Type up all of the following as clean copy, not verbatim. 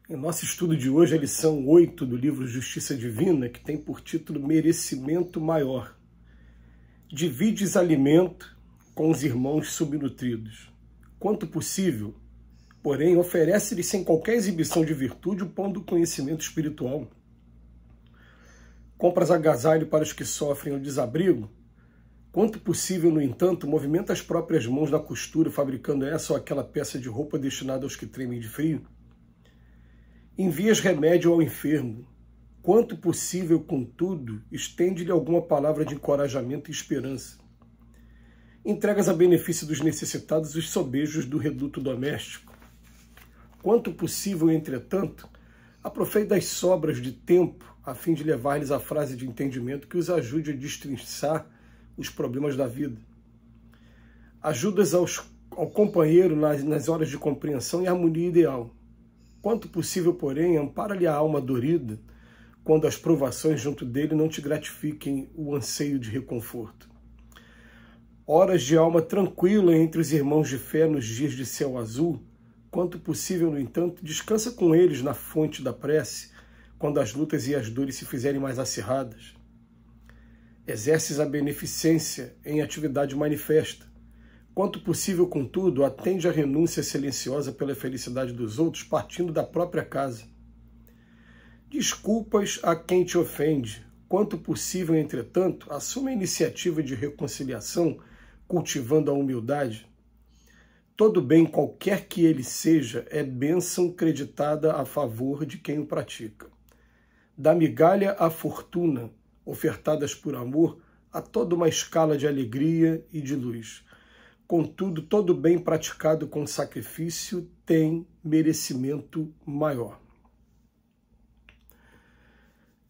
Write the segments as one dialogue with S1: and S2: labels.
S1: Em nosso estudo de hoje, a lição 8 do livro Justiça Divina, que tem por título Merecimento Maior. Divides alimento com os irmãos subnutridos. Quanto possível, porém, oferece-lhes sem qualquer exibição de virtude o pão do conhecimento espiritual. Compras agasalho para os que sofrem o desabrigo. Quanto possível, no entanto, movimenta as próprias mãos na costura, fabricando essa ou aquela peça de roupa destinada aos que tremem de frio. Envias remédio ao enfermo. Quanto possível, contudo, estende-lhe alguma palavra de encorajamento e esperança. Entregas a benefício dos necessitados os sobejos do reduto doméstico. Quanto possível, entretanto, aproveita as sobras de tempo a fim de levar-lhes a frase de entendimento que os ajude a destrinçar os problemas da vida. Ajudas ao companheiro nas horas de compreensão e harmonia ideal. Quanto possível, porém, ampara-lhe a alma dorida quando as provações junto dele não te gratifiquem o anseio de reconforto. Horas de alma tranquila entre os irmãos de fé nos dias de céu azul, quanto possível, no entanto, descansa com eles na fonte da prece, quando as lutas e as dores se fizerem mais acirradas. Exerces a beneficência em atividade manifesta. Quanto possível, contudo, atende à renúncia silenciosa pela felicidade dos outros, partindo da própria casa. Desculpas a quem te ofende. Quanto possível, entretanto, assume a iniciativa de reconciliação, cultivando a humildade. Todo bem, qualquer que ele seja, é bênção creditada a favor de quem o pratica. Da migalha à fortuna, ofertadas por amor, a toda uma escala de alegria e de luz. Contudo, todo bem praticado com sacrifício tem merecimento maior.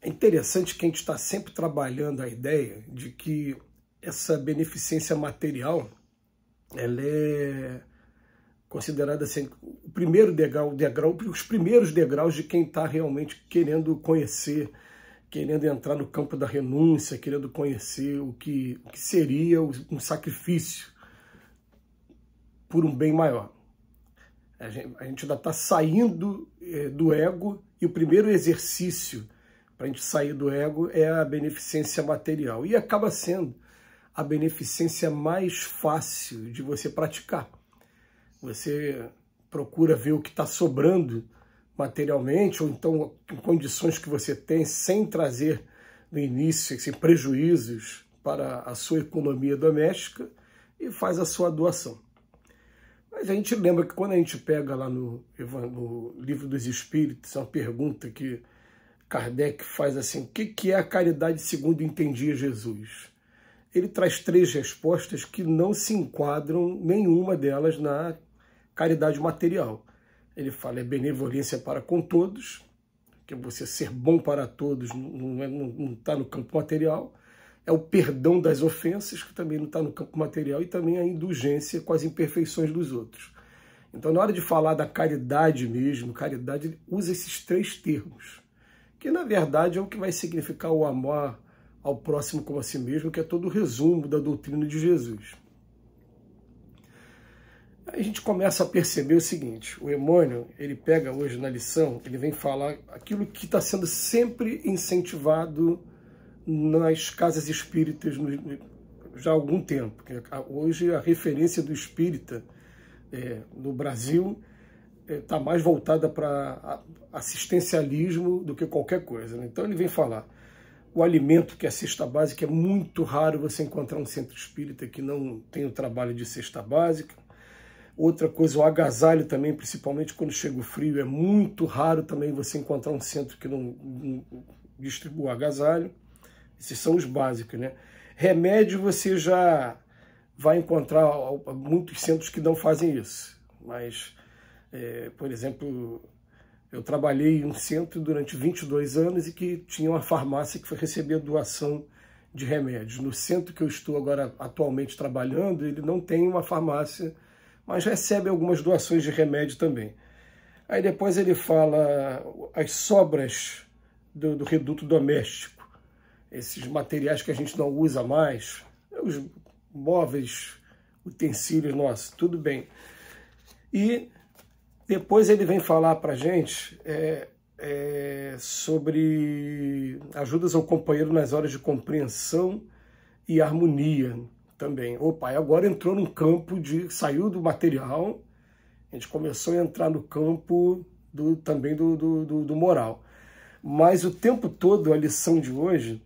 S1: É interessante que a gente está sempre trabalhando a ideia de que essa beneficência material, ela é considerada assim, o primeiro degrau, os primeiros degraus de quem está realmente querendo conhecer, querendo entrar no campo da renúncia, querendo conhecer o que seria um sacrifício por um bem maior. A gente ainda está saindo do ego, e o primeiro exercício para a gente sair do ego é a beneficência material. E acaba sendo a beneficência mais fácil de você praticar. Você procura ver o que está sobrando materialmente, ou então em condições que você tem, sem trazer no início prejuízos para a sua economia doméstica, e faz a sua doação. Mas a gente lembra que quando a gente pega lá no Livro dos Espíritos, é uma pergunta que Kardec faz assim: o que é a caridade segundo entendia Jesus? Ele traz 3 respostas que não se enquadram, nenhuma delas, na caridade material. Ele fala: é benevolência para com todos, que é você ser bom para todos, não está no campo material. É o perdão das ofensas, que também não está no campo material, e também a indulgência com as imperfeições dos outros. Então, na hora de falar da caridade mesmo, caridade usa esses 3 termos, que na verdade é o que vai significar o amor ao próximo como a si mesmo, que é todo o resumo da doutrina de Jesus. Aí a gente começa a perceber o seguinte: o Emmanuel, ele pega hoje na lição, ele vem falar aquilo que está sendo sempre incentivado nas casas espíritas já há algum tempo. Hoje a referência do espírita no Brasil está mais voltada para assistencialismo do que qualquer coisa, né? Então ele vem falar o alimento, que é a cesta básica. É muito raro você encontrar um centro espírita que não tem o trabalho de cesta básica. Outra coisa, o agasalho também, principalmente quando chega o frio, é muito raro também você encontrar um centro que não distribua agasalho. Esses são os básicos, né? Remédio você já vai encontrar muitos centros que não fazem isso. Mas, por exemplo, eu trabalhei em um centro durante 22 anos e que tinha uma farmácia que foi receber doação de remédios. No centro que eu estou agora atualmente trabalhando, ele não tem uma farmácia, mas recebe algumas doações de remédio também. Aí depois ele fala as sobras do reduto doméstico, esses materiais que a gente não usa mais, os móveis, utensílios, nossa, tudo bem. E Depois ele vem falar para a gente sobre ajudas ao companheiro nas horas de compreensão e harmonia também. O pai agora entrou num campo saiu do material, a gente começou a entrar no campo também do moral. Mas o tempo todo a lição de hoje,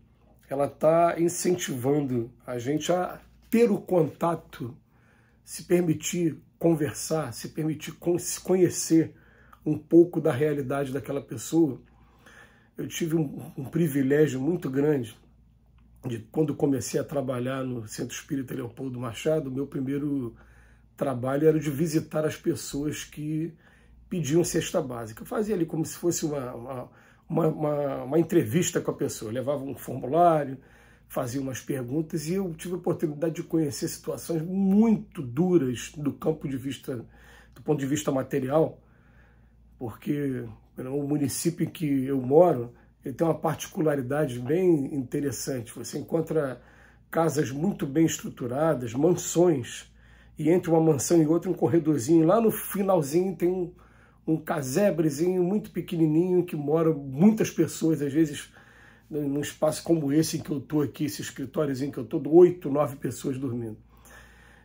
S1: ela está incentivando a gente a ter o contato, se permitir conversar, se permitir se conhecer um pouco da realidade daquela pessoa. Eu tive um privilégio muito grande de quando comecei a trabalhar no Centro Espírita Leopoldo Machado. Meu primeiro trabalho era de visitar as pessoas que pediam cesta básica. Eu fazia ali como se fosse uma entrevista com a pessoa. Eu levava um formulário, fazia umas perguntas, e eu tive a oportunidade de conhecer situações muito duras do ponto de vista material, porque o município em que eu moro, ele tem uma particularidade bem interessante. Você encontra casas muito bem estruturadas, mansões, e entre uma mansão e outra um corredorzinho. Lá no finalzinho tem um casebrezinho muito pequenininho que moram muitas pessoas, às vezes num espaço como esse em que eu estou aqui, esse escritóriozinho que eu estou, 8, 9 pessoas dormindo.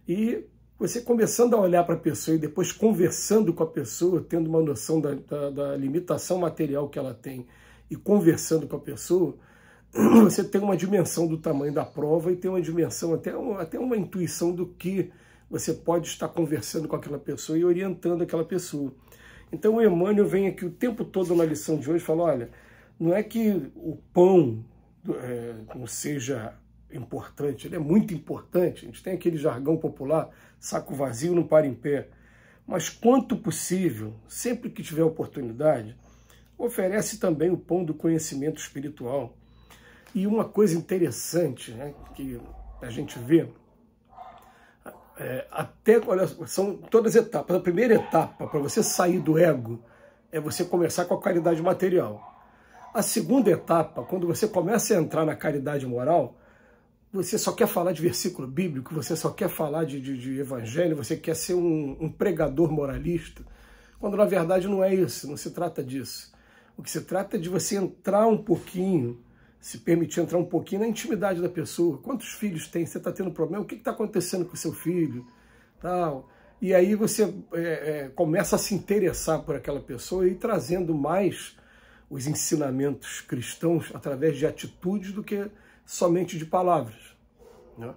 S1: E você começando a olhar para a pessoa e depois conversando com a pessoa, tendo uma noção da limitação material que ela tem e conversando com a pessoa, você tem uma dimensão do tamanho da prova e tem uma dimensão, até uma intuição do que você pode estar conversando com aquela pessoa e orientando aquela pessoa. Então o Emmanuel vem aqui o tempo todo na lição de hoje e fala, olha, não é que o pão não seja importante, ele é muito importante, a gente tem aquele jargão popular, saco vazio não para em pé, mas quanto possível, sempre que tiver oportunidade, oferece também o pão do conhecimento espiritual. E uma coisa interessante, né, que a gente vê, olha, são todas etapas. A primeira etapa para você sair do ego é você começar com a caridade material. A segunda etapa, quando você começa a entrar na caridade moral, você só quer falar de versículo bíblico, você só quer falar de evangelho, você quer ser um pregador moralista, quando na verdade não é isso, não se trata disso. O que se trata é de você entrar um pouquinho, se permitir entrar um pouquinho na intimidade da pessoa. Quantos filhos tem? Você está tendo problema? O que está acontecendo com o seu filho? Tal. E aí você começa a se interessar por aquela pessoa e ir trazendo mais os ensinamentos cristãos através de atitudes do que somente de palavras, né?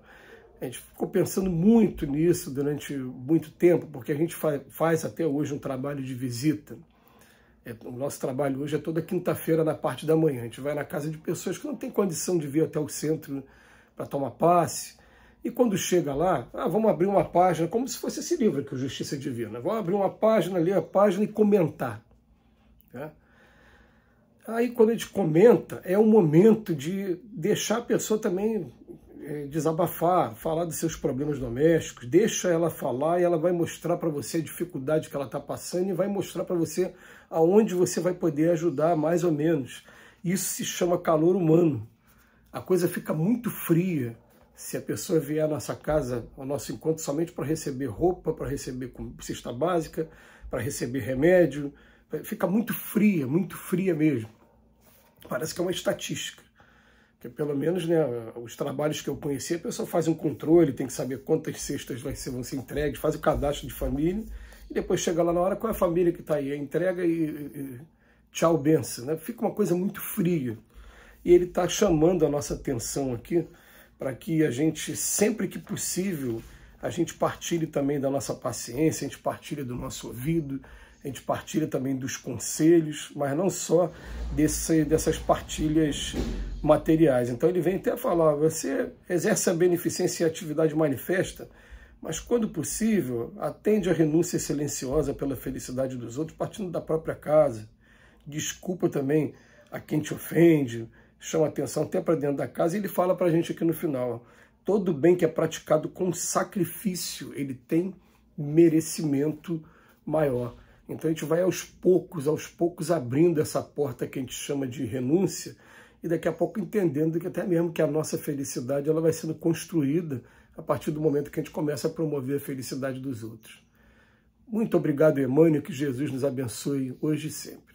S1: A gente ficou pensando muito nisso durante muito tempo, porque a gente faz até hoje um trabalho de visita. O nosso trabalho hoje é toda quinta-feira na parte da manhã. A gente vai na casa de pessoas que não têm condição de vir até o centro para tomar passe. E quando chega lá, vamos abrir uma página, como se fosse esse livro aqui, o Justiça Divina. Vamos abrir uma página, ler a página e comentar, né? Aí, quando a gente comenta, é o momento de deixar a pessoa também desabafar, falar dos seus problemas domésticos, deixa ela falar e ela vai mostrar para você a dificuldade que ela está passando e vai mostrar para você aonde você vai poder ajudar, mais ou menos. Isso se chama calor humano. A coisa fica muito fria se a pessoa vier à nossa casa, ao nosso encontro, somente para receber roupa, para receber cesta básica, para receber remédio. Fica muito fria mesmo. Parece que é uma estatística. Porque pelo menos, né, os trabalhos que eu conheci, a pessoa faz um controle, tem que saber quantas cestas vão ser entregues, faz o cadastro de família, e depois chega lá na hora, qual é a família que está aí? A entrega e tchau, benção, né? Fica uma coisa muito fria. E ele está chamando a nossa atenção aqui para que a gente, sempre que possível, a gente partilhe também da nossa paciência, a gente partilhe do nosso ouvido, a gente partilha também dos conselhos, mas não só dessas partilhas materiais. Então ele vem até falar, você exerce a beneficência e a atividade manifesta, mas quando possível, atende à renúncia silenciosa pela felicidade dos outros, partindo da própria casa. Desculpa também a quem te ofende, chama atenção até para dentro da casa, e ele fala para a gente aqui no final, todo bem que é praticado com sacrifício, ele tem merecimento maior. Então a gente vai aos poucos abrindo essa porta que a gente chama de renúncia e daqui a pouco entendendo que até mesmo que a nossa felicidade ela vai sendo construída a partir do momento que a gente começa a promover a felicidade dos outros. Muito obrigado, Emmanuel, que Jesus nos abençoe hoje e sempre.